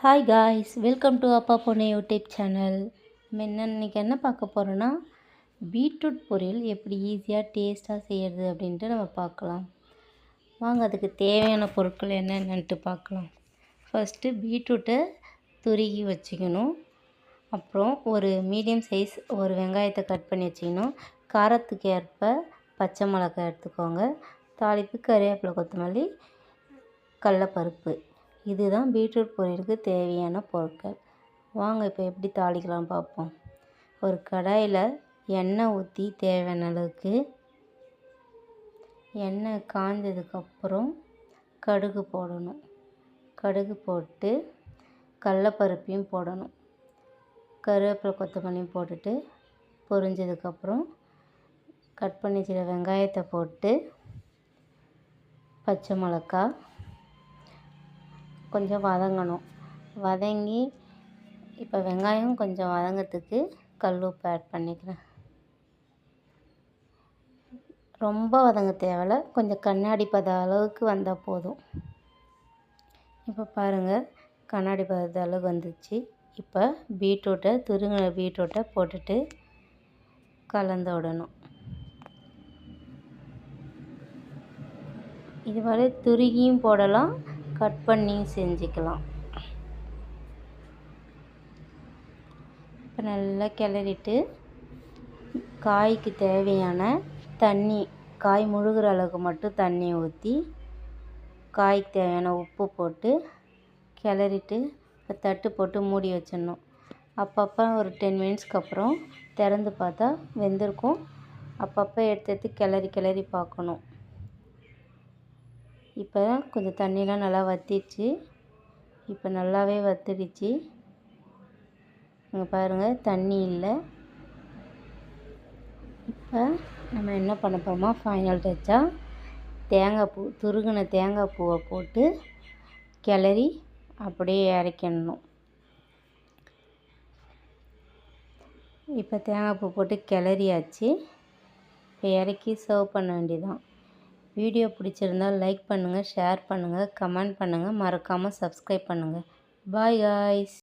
Hi guys, welcome to அப்பா பொண்ணு YouTube channel. நம்ம இன்றைக்கி என்ன பார்க்க போகிறோன்னா, பீட்ரூட் பொரியல் எப்படி ஈஸியாக டேஸ்ட்டாக செய்கிறது அப்படின்ட்டு நம்ம பார்க்கலாம். வாங்க, அதுக்கு தேவையான பொருட்கள் என்னென்னட்டு பார்க்கலாம். ஃபஸ்ட்டு பீட்ரூட்டை துருகி வச்சுக்கணும். அப்புறம் ஒரு மீடியம் சைஸ் ஒரு வெங்காயத்தை கட் பண்ணி வச்சுக்கணும். காரத்துக்கு ஏற்ப பச்சை மிளகாய் எடுத்துக்கோங்க. தாளிப்பு கறிவேப்பிலை, கொத்தமல்லி, கடலப்பருப்பு. இதுதான் பீட்ரூட் பொரியலுக்கு தேவையான பொருட்கள். வாங்க இப்போ எப்படி தாளிக்கலாம் பார்ப்போம். ஒரு கடாயில் எண்ணெய் ஊற்றி தேவையான அளவுக்கு எண்ணெய் காஞ்சதுக்கப்புறம் கடுகு போடணும். கடுகு போட்டு கடலப்பருப்பையும் போடணும். கருவேப்பிலை, கொத்தமல்லியும் போட்டுட்டு பொரிஞ்சதுக்கப்புறம் கட் பண்ணி வச்சுருக்க வெங்காயத்தை போட்டு பச்சை மிளகாய் கொஞ்சம் வதங்கணும். வதங்கி இப்போ வெங்காயம் கொஞ்சம் வதங்கிறதுக்கு கல் உப்பு ஆட் பண்ணிக்கிறேன். ரொம்ப வதங்க தேவையில்ல, கொஞ்சம் கண்ணாடி பத அளவுக்கு வந்தால் போதும். இப்போ பாருங்கள், கண்ணாடி பத அளவுக்கு வந்துச்சு. இப்போ துருங்கின பீட்ரூட்டை போட்டுட்டு கலந்து விடணும். இது மாதிரி துருகியும் போடலாம், கட் பண்ணியும் செஞ்சுக்கலாம். இப்போ நல்லா கிளறிட்டு காய்க்கு தேவையான தண்ணி, காய் முழுகிற அளவுக்கு மட்டும் தண்ணி ஊற்றி காய்க்கு தேவையான உப்பு போட்டு கிளறிட்டு இப்போ தட்டு போட்டு மூடி வச்சிடணும். அப்பப்போ ஒரு 10 மினிட்ஸ்க்கு அப்புறம் திறந்து பார்த்தா வெந்திருக்கும். அப்பப்போ எடுத்து கிளறி பார்க்கணும். இப்போ கொஞ்சம் தண்ணிலாம் நல்லா வற்றிடுச்சு. இப்போ நல்லாவே வற்றிடுச்சு. இங்கே பாருங்கள், தண்ணி இல்லை. இப்போ நம்ம என்ன பண்ண போகிறோமா, ஃபைனல் டச்சாக துருகின தேங்காய் பூவை போட்டு கிளறி அப்படியே இறக்கிடணும். இப்போ தேங்காய் பூ போட்டு கிளறியாச்சு. இப்போ இறக்கி சர்வ் பண்ண வேண்டியதான். வீடியோ பிடிச்சிருந்தால் லைக் பண்ணுங்கள், ஷேர் பண்ணுங்கள், கமெண்ட் பண்ணுங்கள், மறக்காமல் சப்ஸ்கிரைப் பண்ணுங்கள். Bye guys.